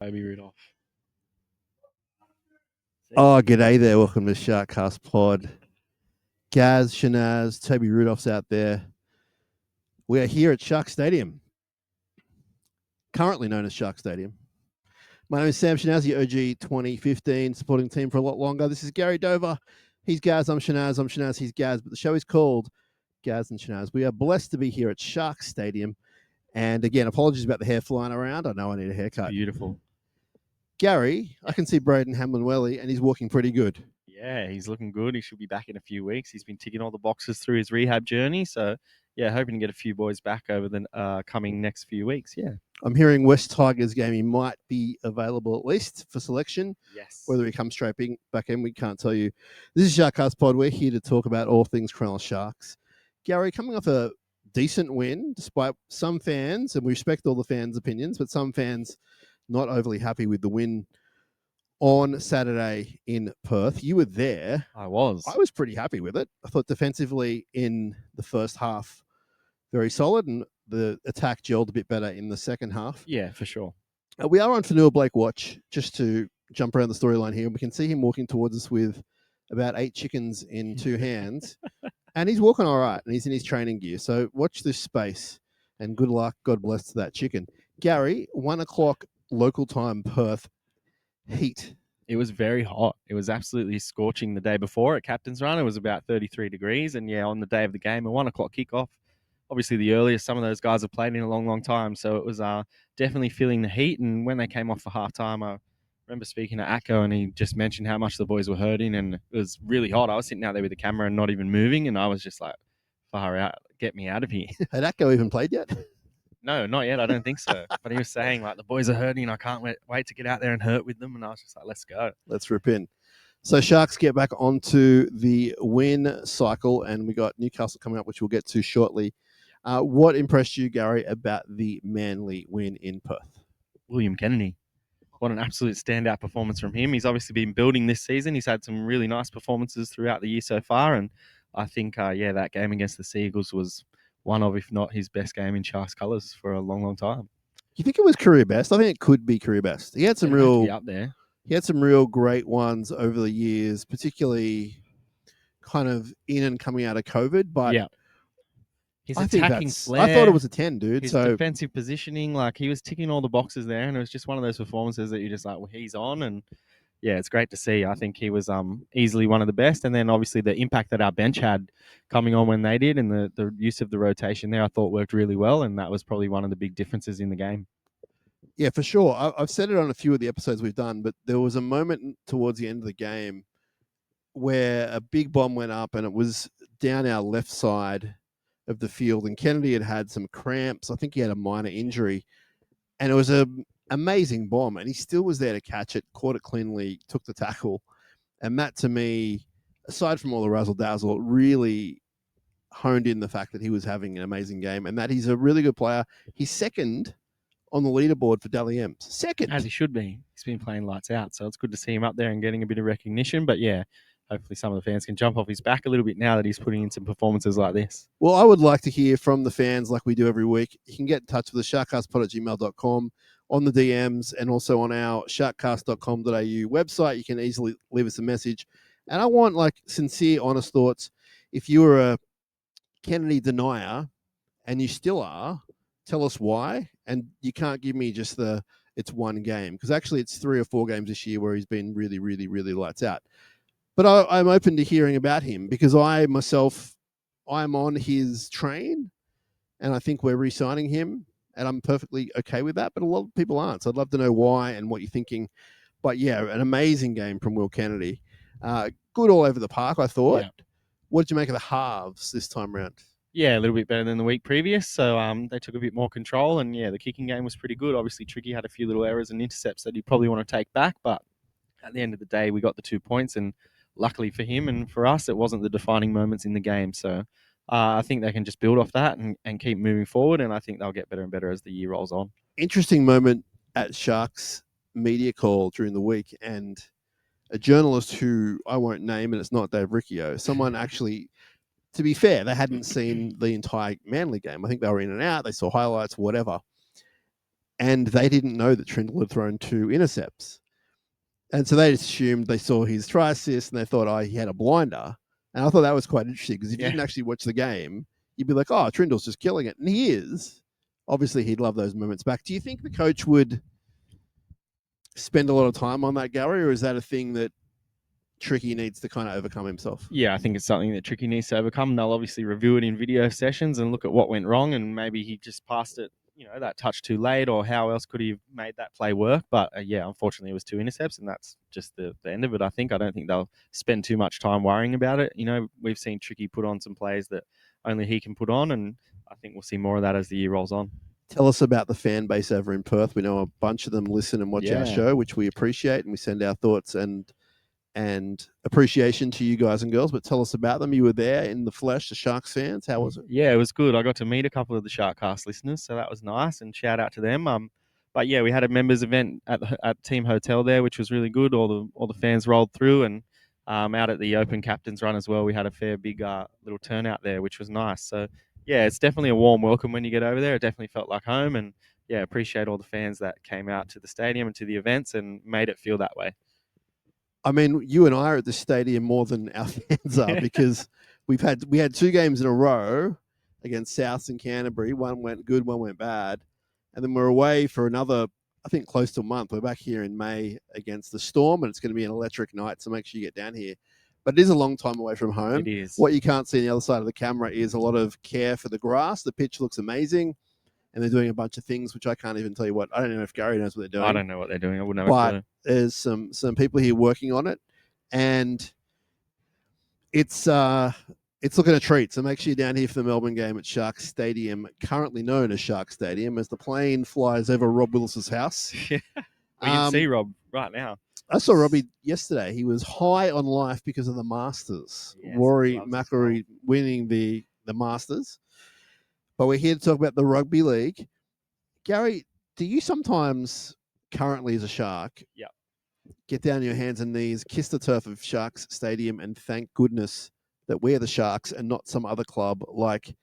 Toby Rudolph. Oh, g'day there. Welcome to SharkCast Pod. Gaz, Shinazz, Toby Rudolph's out there. We are here at Shark Stadium, currently known as Shark Stadium. My name is Sam Shinazz, the OG 2015 supporting team for a lot longer. This is Gary Dover. He's Gaz, I'm Shinazz. I'm Shinazz, he's Gaz. But the show is called Gaz and Shinazz. We are blessed to be here at Shark Stadium. And again, apologies about the hair flying around. I know I need a haircut. Beautiful. Gary, I can see Braden Hamlin-Welly, and he's walking pretty good. Yeah, he's looking good. He should be back in a few weeks. He's been ticking all the boxes through his rehab journey. So, yeah, hoping to get a few boys back over the coming next few weeks. Yeah. I'm hearing West Tigers game, he might be available at least for selection. Yes. Whether he comes straight back in, we can't tell you. This is SharkCast Pod. We're here to talk about all things Cronulla Sharks. Gary, coming off a decent win, despite some fans, and we respect all the fans' opinions, but some fans not overly happy with the win on Saturday in Perth. You were there. I was. I was pretty happy with it. I thought defensively in the first half, very solid, and the attack gelled a bit better in the second half. Yeah, for sure. We are on Fanua Blake watch, just to jump around the storyline here. We can see him walking towards us with about 8 chickens in 2 hands. And he's walking all right, and he's in his training gear. So watch this space, and good luck. God bless to that chicken. Gary, 1 o'clock local time, Perth, heat. It was very hot. It was absolutely scorching the day before at Captain's Run. It was about 33 degrees. And, yeah, on the day of the game, a 1 o'clock kickoff, obviously the earliest some of those guys have played in a long, long time. So it was definitely feeling the heat. And when they came off for halftime, I remember speaking to Atco, and he just mentioned how much the boys were hurting, and it was really hot. I was sitting out there with the camera and not even moving, and I was just like, far out, get me out of here. Had Atco even played yet? No, not yet. I don't think so. But he was saying, like, the boys are hurting. I can't wait to get out there and hurt with them. And I was just like, let's go. Let's rip in. So Sharks get back onto the win cycle, and we got Newcastle coming up, which we'll get to shortly. What impressed you, Gary, about the Manly win in Perth? William Kennedy. What an absolute standout performance from him. He's obviously been building this season. He's had some really nice performances throughout the year so far. And I think, that game against the Sea Eagles was one of, if not his best game in Sharks colours for a long, long time. You think it was career best? I think it could be career best. He had some real up there. He had some real great ones over the years, particularly kind of in and coming out of COVID. But yeah, his attacking flair, I thought it was a 10, dude. His defensive positioning, like, he was ticking all the boxes there, and it was just one of those performances that you're just like, well, he's on. And yeah, it's great to see. I think he was easily one of the best. And then obviously the impact that our bench had coming on when they did, and the use of the rotation there, I thought worked really well. And that was probably one of the big differences in the game. Yeah, for sure. I've said it on a few of the episodes we've done, but there was a moment towards the end of the game where a big bomb went up, and it was down our left side of the field, and Kennedy had some cramps. I think he had a minor injury, and it was an amazing bomb, and he still was there to catch it, caught it cleanly, took the tackle. And that, to me, aside from all the razzle-dazzle, it really honed in the fact that he was having an amazing game and that he's a really good player. He's second on the leaderboard for Dally M's. Second. As he should be. He's been playing lights out, so it's good to see him up there and getting a bit of recognition. But yeah, hopefully some of the fans can jump off his back a little bit now that he's putting in some performances like this. Well, I would like to hear from the fans like we do every week. You can get in touch with the sharkcastpod@gmail.com on the DMs, and also on our sharkcast.com.au website. You can easily leave us a message. And I want sincere, honest thoughts. If you were a Kennedy denier, and you still are, tell us why. And you can't give me just it's one game, because actually it's 3 or 4 games this year where he's been really, really, really lights out. But I'm open to hearing about him, because I'm on his train, and I think we're re-signing him, and I'm perfectly okay with that. But a lot of people aren't. So I'd love to know why and what you're thinking. But yeah, an amazing game from Will Kennedy. Good all over the park, I thought. Yeah. What did you make of the halves this time around? Yeah, a little bit better than the week previous. So they took a bit more control, and yeah, the kicking game was pretty good. Obviously, Tricky had a few little errors and intercepts that he'd probably want to take back, but at the end of the day, we got the 2 points, and luckily for him and for us, it wasn't the defining moments in the game. So I think they can just build off that and keep moving forward, and I think they'll get better and better as the year rolls on. Interesting moment at Sharks media call during the week, and a journalist who I won't name, and it's not Dave Riccio, someone actually, to be fair, they hadn't seen the entire Manly game. I think they were in and out. They saw highlights, whatever. and they didn't know that Trindle had thrown 2 intercepts. And so they assumed they saw his try assist and they thought, oh, he had a blinder. And I thought that was quite interesting because if you didn't actually watch the game, you'd be like, oh, Trindle's just killing it. And he is. Obviously, he'd love those moments back. Do you think the coach would spend a lot of time on that, Gary, or is that a thing that Tricky needs to kind of overcome himself? Yeah, I think it's something that Tricky needs to overcome. They'll obviously review it in video sessions and look at what went wrong, and maybe he just passed it, that touch too late, or how else could he have made that play work? But yeah, unfortunately, it was 2 intercepts, and that's just the end of it. I don't think they'll spend too much time worrying about it. We've seen Tricky put on some plays that only he can put on, and I think we'll see more of that as the year rolls on. Tell us about the fan base over in Perth. We know a bunch of them listen and watch our show, which we appreciate, and we send our thoughts and appreciation to you guys and girls. But tell us about them. You were there in the flesh, the Sharks fans. How was it? Yeah, it was good. I got to meet a couple of the SharkCast listeners, so that was nice, and shout out to them. But yeah, we had a members event at Team Hotel there, which was really good. All the fans rolled through, and out at the Open Captain's Run as well, we had a fair big little turnout there, which was nice. So yeah, it's definitely a warm welcome when you get over there. It definitely felt like home, and yeah, appreciate all the fans that came out to the stadium and to the events and made it feel that way. I mean, you and I are at the stadium more than our fans are because we had 2 games in a row against Souths and Canterbury. One went good, one went bad, and then we're away for another, I think, close to a month. We're back here in May against the Storm, and it's going to be an electric night. So make sure you get down here. But it is a long time away from home. It is. What you can't see on the other side of the camera is a lot of care for the grass. The pitch looks amazing, and they're doing a bunch of things which I can't even tell you what. I don't know if Gary knows what they're doing. I don't know what they're doing. I wouldn't have a clue. There's some people here working on it, and it's looking a treat. So make sure you're down here for the Melbourne game at Shark Stadium, currently known as Shark Stadium, as the plane flies over Rob Willis's house. We can see Rob right now. I saw Robbie yesterday. He was high on life because of the Masters. Yes, Rory McIlroy winning the Masters. But we're here to talk about the rugby league. Gary, do you sometimes, currently as a Shark, get down on your hands and knees, kiss the turf of Sharks Stadium, and thank goodness that we're the Sharks and not some other club, like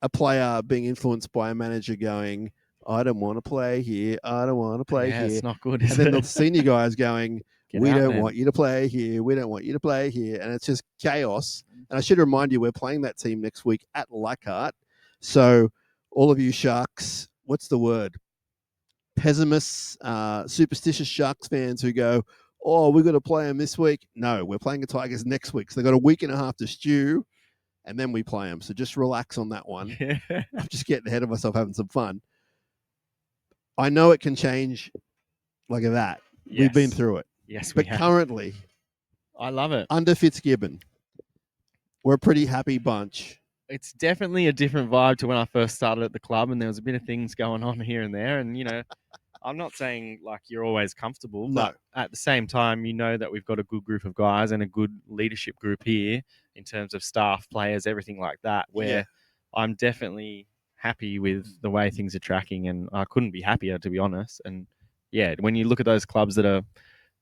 a player being influenced by a manager going, I don't want to play here. I don't want to play here. It's not good, and then the senior guys going, we don't want you to play here. We don't want you to play here. And it's just chaos. And I should remind you, we're playing that team next week at Leichhardt. So all of you Sharks, what's the word? Pessimists, superstitious Sharks fans who go, oh, we've got to play them this week. No, we're playing the Tigers next week. So they've got a week and a half to stew, and then we play them. So just relax on that one. I'm just getting ahead of myself, having some fun. I know it can change like that. Yes. We've been through it. Yes, but currently, I love it. Under Fitzgibbon, we're a pretty happy bunch. It's definitely a different vibe to when I first started at the club, and there was a bit of things going on here and there. And, I'm not saying like you're always comfortable, but at the same time, that we've got a good group of guys and a good leadership group here in terms of staff, players, everything like that, where I'm definitely happy with the way things are tracking, and I couldn't be happier, to be honest. And yeah, when you look at those clubs that are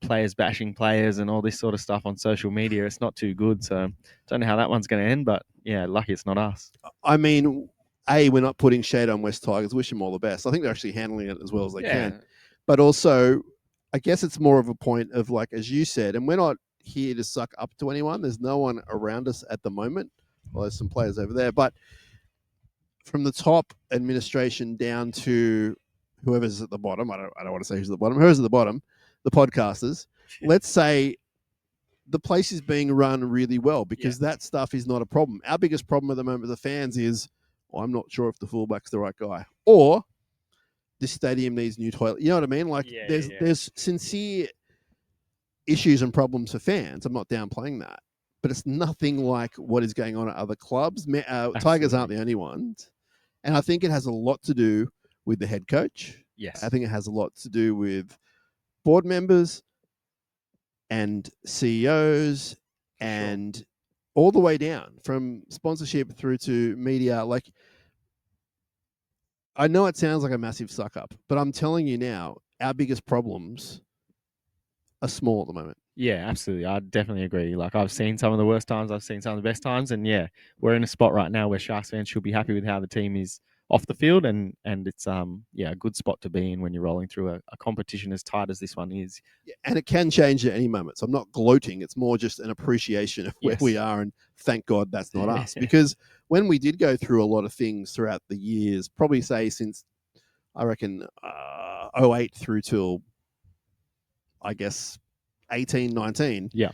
players bashing players and all this sort of stuff on social media, it's not too good. So don't know how that one's going to end, but yeah, lucky it's not us. I mean, we're not putting shade on West Tigers. Wish them all the best. I think they're actually handling it as well as they can. But also, I guess it's more of a point of, like, as you said, and we're not here to suck up to anyone. There's no one around us at the moment. Well, there's some players over there, but from the top administration down to whoever's at the bottom, I don't want to say who's at the bottom, whoever's at the bottom, the podcasters, let's say the place is being run really well because that stuff is not a problem. Our biggest problem at the moment with the fans is, I'm not sure if the fullback's the right guy, or this stadium needs new toilet. You know what I mean? Like there's sincere issues and problems for fans. I'm not downplaying that, but it's nothing like what is going on at other clubs. Tigers aren't the only ones. And I think it has a lot to do with the head coach. Yes. I think it has a lot to do with board members and CEOs and all the way down from sponsorship through to media. Like, I know it sounds like a massive suck up, but I'm telling you now, our biggest problems are small at the moment. Yeah, absolutely. I definitely agree. Like, I've seen some of the worst times, I've seen some of the best times, and yeah, we're in a spot right now where Sharks fans should be happy with how the team is off the field, and it's a good spot to be in when you're rolling through a competition as tight as this one is. Yeah, and it can change at any moment. So I'm not gloating. It's more just an appreciation of where we are, and thank God that's not us. Because when we did go through a lot of things throughout the years, probably say since I reckon 08 through till I guess 18, 19. Yeah.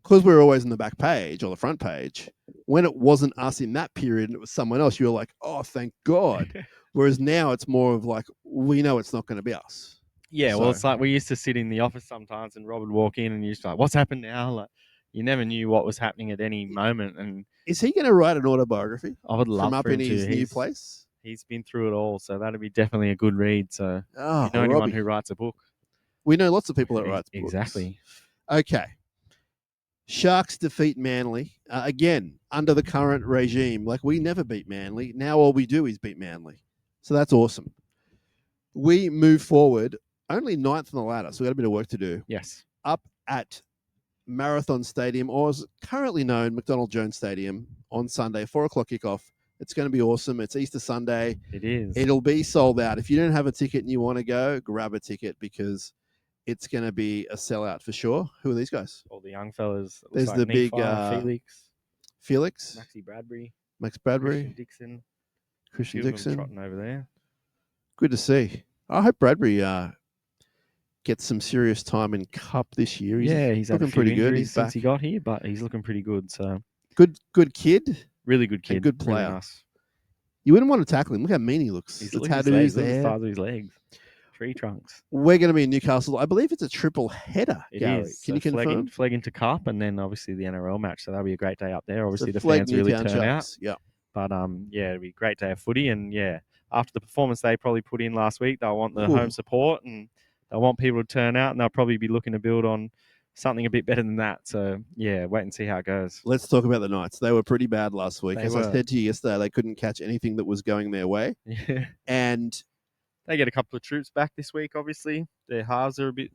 Because we were always on the back page or the front page, when it wasn't us in that period and it was someone else, you were like, oh, thank God. Whereas now it's more of like, we know it's not going to be us. Yeah, well, it's like we used to sit in the office sometimes and Rob would walk in and you're just like, what's happened now? Like, you never knew what was happening at any moment. And is he going to write an autobiography? I would love from up for him in his new place? He's been through it all, so that'd be definitely a good read. So if you know anyone who writes a book. We know lots of people that write books. Exactly. Okay. Sharks defeat Manly. Again, under the current regime. Like, we never beat Manly. Now all we do is beat Manly. So that's awesome. We move forward. Only 9th on the ladder, so we've got a bit of work to do. Yes. Up at Marathon Stadium, or as currently known, McDonald Jones Stadium, on Sunday, 4 o'clock kickoff. It's going to be awesome. It's Easter Sunday. It is. It'll be sold out. If you don't have a ticket and you want to go, grab a ticket because it's going to be a sellout for sure. Who are these guys? All the young fellas. There's like the big Felix, Maxie Bradbury, Max Bradbury, Christian Dixon trotting over there. Good to see. I hope Bradbury gets some serious time in Cup this year. He's looking pretty good. He's since he got here, but he's looking pretty good. So good kid, really good kid, good player. Really nice. You wouldn't want to tackle him. Look how mean he looks. The tattoos there, the size of his legs. Tree trunks. We're going to be in Newcastle. I believe it's a triple header. It Gary. is. Can you confirm? Flag into Cup, and then obviously the NRL match. So that'll be a great day up there. Obviously the fans really turn out. Yeah. But it'll be a great day of footy, and after the performance they probably put in last week, they'll want the home support, and they'll want people to turn out, and they'll probably be looking to build on something a bit better than that. So wait and see how it goes. Let's talk about the Knights. They were pretty bad last week. As I said to you yesterday, they couldn't catch anything that was going their way. Yeah. And they get a couple of troops back this week, obviously. Their halves are a bit...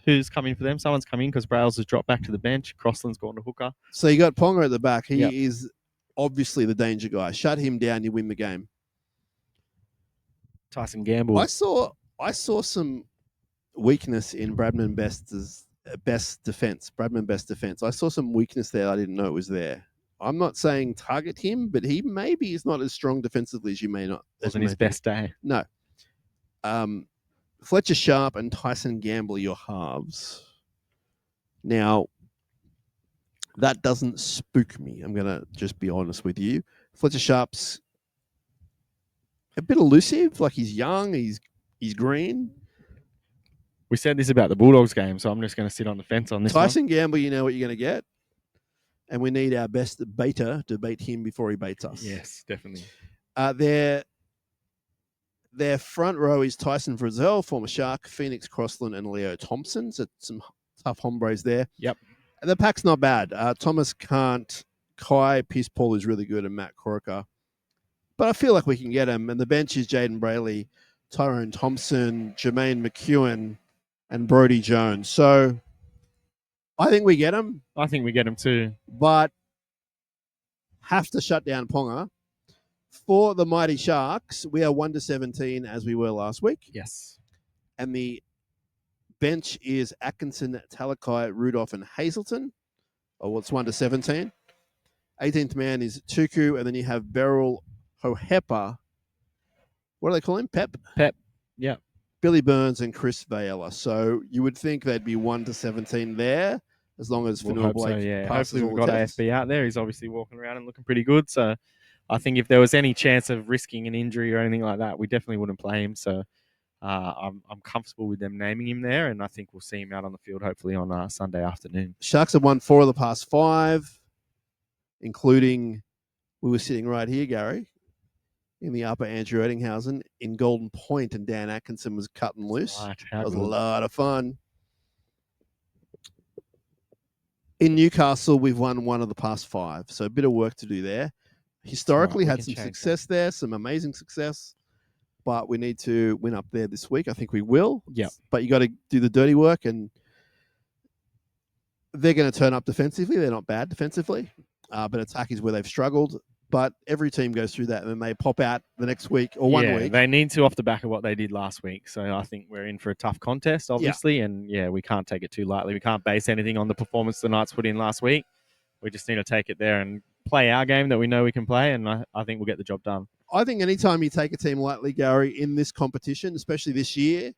who's coming for them? Someone's coming because Brails has dropped back to the bench. Crossland's gone to hooker. So you got Ponga at the back. He is obviously the danger guy. Shut him down, you win the game. Tyson Gamble. I saw some weakness in Bradman Best's best defense. Bradman Best defense. I saw some weakness there. I didn't know it was there. I'm not saying target him, but he maybe is not as strong defensively as you may not. Wasn't his best day. No. Fletcher Sharp and Tyson Gamble, your halves. Now, that doesn't spook me. I'm going to just be honest with you. Fletcher Sharp's a bit elusive. Like, he's young, he's green. We said this about the Bulldogs game, so I'm just going to sit on the fence on this Tyson Gamble, you know what you're going to get. And we need our best baiter to bait him before he baits us. Yes, definitely. Their front row is Tyson Frizzell, former Shark, Phoenix Crossland, and Leo Thompson. So some tough hombres there. Yep. And the pack's not bad. Thomas Kant, Kai Peace-Paul is really good, and Matt Croker. But I feel like we can get him. And the bench is Jaden Brayley, Tyrone Thompson, Jermaine McEwen, and Brodie Jones. So I think we get him. I think we get him too. But have to shut down Ponga. For the Mighty Sharks, we are 1-17 as we were last week. Yes. And the bench is Atkinson, Talakai, Rudolph, and Hazelton. Oh, it's 1-17. 18th man is Tuku, and then you have Beryl Hohepa. What do they call him? Pep? Pep, yeah. Billy Burns and Chris Vayella. So you would think they'd be 1-17 there, as long as Fanua Blake passes hopefully all we've got the tests. AFB out there. He's obviously walking around and looking pretty good. So I think if there was any chance of risking an injury or anything like that, we definitely wouldn't play him. So I'm comfortable with them naming him there, and I think we'll see him out on the field hopefully on Sunday afternoon. Sharks have won 4 of the past 5, including, we were sitting right here, Gary, in the upper Andrew Eddinghausen in Golden Point, and Dan Atkinson was cutting loose. Right, that was a lot of fun. In Newcastle, we've won 1 of the past 5, so a bit of work to do there. Historically, had some success there, some amazing success, but we need to win up there this week. I think we will. Yeah. But you got to do the dirty work, and they're going to turn up defensively. They're not bad defensively, but attack is where they've struggled. but every team goes through that, and then they pop out the next week or 1 week. They need to off the back of what they did last week. So I think we're in for a tough contest, obviously. And we can't take it too lightly. We can't base anything on the performance the Knights put in last week. We just need to take it there and play our game that we know we can play, and I think we'll get the job done. I think anytime you take a team lightly, Gary, in this competition, especially this year,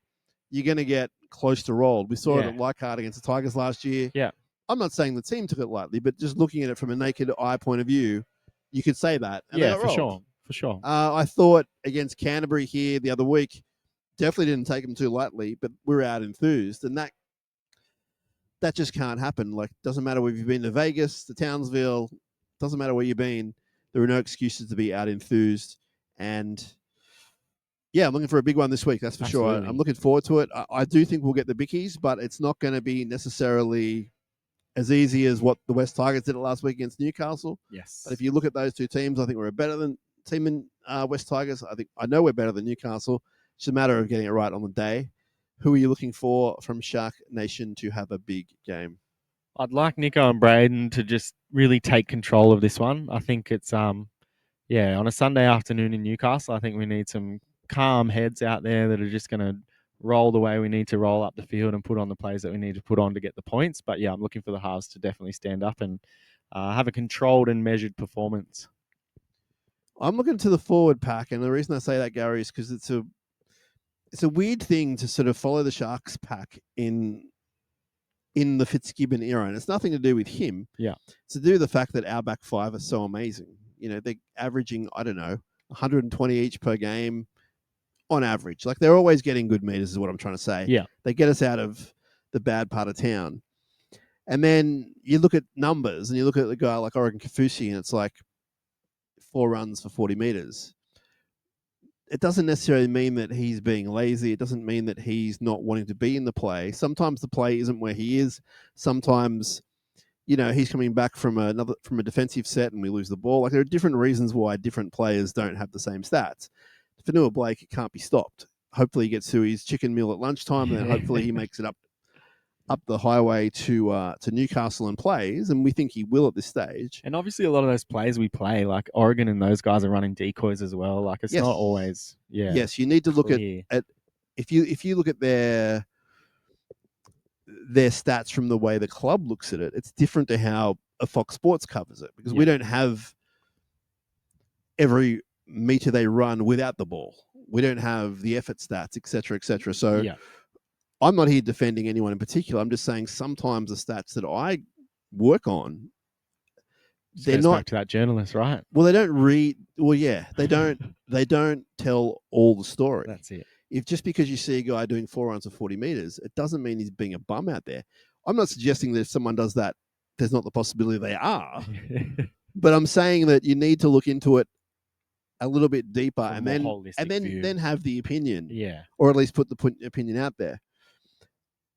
you're going to get close to rolled. We saw it at Leichhardt against the Tigers last year. Yeah. I'm not saying the team took it lightly, but just looking at it from a naked eye point of view, you could say that. And for sure. I thought against Canterbury here the other week, definitely didn't take them too lightly, but we're out enthused, and that just can't happen. Like, doesn't matter whether you've been to Vegas, to Townsville, doesn't matter where you've been. There are no excuses to be out enthused, and I'm looking for a big one this week. That's for sure. I'm looking forward to it. I do think we'll get the bickies, but it's not going to be necessarily as easy as what the West Tigers did it last week against Newcastle. Yes. But if you look at those two teams, I think we're a better than team in West Tigers. I know we're better than Newcastle. It's a matter of getting it right on the day. Who are you looking for from Shark Nation to have a big game? I'd like Nico and Braden to just really take control of this one. I think it's on a Sunday afternoon in Newcastle. I think we need some calm heads out there that are just going to roll the way we need to roll up the field and put on the plays that we need to put on to get the points. But I'm looking for the halves to definitely stand up and have a controlled and measured performance. I'm looking to the forward pack, and the reason I say that, Gary, is because it's a weird thing to sort of follow the Sharks pack in the Fitzgibbon era, and it's nothing to do with him. Yeah, it's to do with the fact that our back five are so amazing. They're averaging 120 each per game. On average, like they're always getting good meters is what I'm trying to say. Yeah. They get us out of the bad part of town. And then you look at numbers and you look at the guy like Oregon Kafusi and it's like 4 runs for 40 meters. It doesn't necessarily mean that he's being lazy. It doesn't mean that he's not wanting to be in the play. Sometimes the play isn't where he is. Sometimes, he's coming back from a defensive set and we lose the ball. Like there are different reasons why different players don't have the same stats. For Noah Blake, it can't be stopped. Hopefully he gets to his chicken meal at lunchtime, and then hopefully he makes it up the highway to Newcastle and plays, and we think he will at this stage. And obviously a lot of those plays we play, like Oregon and those guys are running decoys as well. Like it's not always Yes, you need to look at if you look at their stats from the way the club looks at it, it's different to how a Fox Sports covers it, because we don't have every meter they run without the ball. We don't have the effort stats, etc., etc. So I'm not here defending anyone in particular. I'm just saying sometimes the stats that I work on, they're not back to that journalist, right? Well, they don't read. Well, they don't. They don't tell all the story. That's it. If just because you see a guy doing 4 runs of 40 meters, it doesn't mean he's being a bum out there. I'm not suggesting that if someone does that, there's not the possibility they are. But I'm saying that you need to look into it a little bit deeper and then have the opinion, or at least put the opinion out there.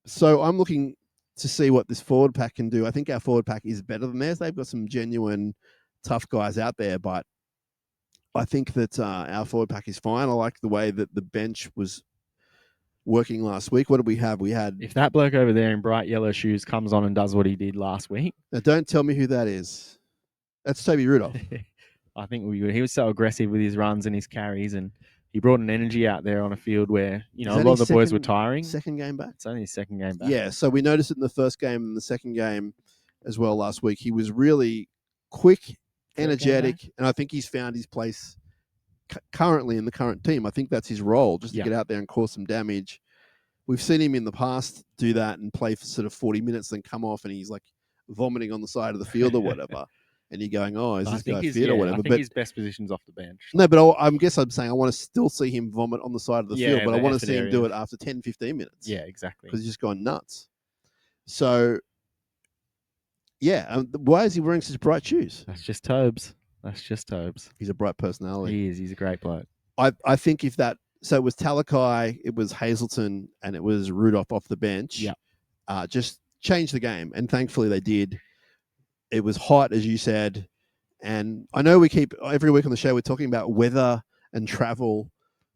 So I'm looking to see what this forward pack can do. I think our forward pack is better than theirs. They've got some genuine tough guys out there, but I think that our forward pack is fine. I like the way that the bench was working last week. What did we have? We had, if that bloke over there in bright yellow shoes comes on and does what he did last week. Now don't tell me who that is. That's Toby Rudolph. I think he was so aggressive with his runs and his carries, and he brought an energy out there on a field where, a lot of the boys were tiring. Second game back? It's only his second game back. Yeah, so we noticed it in the first game and the second game as well last week. He was really quick, energetic, and I think he's found his place currently in the current team. I think that's his role, just to get out there and cause some damage. We've seen him in the past do that and play for sort of 40 minutes, then come off and he's like vomiting on the side of the field or whatever. And you're going, is this guy fit or whatever? I think his best position's off the bench. No, but I'm saying I want to still see him vomit on the side of the field, but I want to see him do it after 10, 15 minutes. Yeah, exactly. Because he's just gone nuts. So, why is he wearing such bright shoes? That's just Tobes. He's a bright personality. He is. He's a great bloke. I think if that... So it was Talakai, it was Hazleton, and it was Rudolph off the bench. Yeah. Just change the game. And thankfully they did. It was hot, as you said. And I know we keep, every week on the show, we're talking about weather and travel,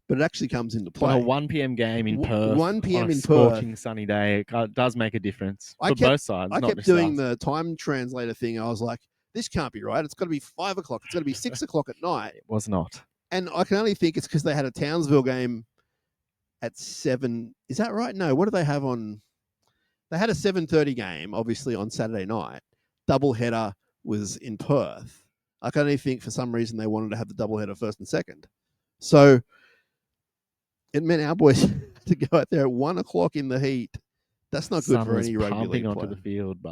but it actually comes into play. On a 1 p.m. game in Perth, 1 p.m. on a in scorching Perth, sunny day, it does make a difference for both sides. I kept doing the time translator thing. I was like, this can't be right. It's got to be 5 o'clock. It's got to be 6 o'clock at night. It was not. And I can only think it's because they had a Townsville game at 7. Is that right? No. What do they have on? They had a 7:30 game, obviously, on Saturday night. Doubleheader was in Perth. I can only think for some reason they wanted to have the doubleheader first and second. So it meant our boys had to go out there at 1 o'clock in the heat. That's not good Sun for was any rugby pumping league onto player. the field, but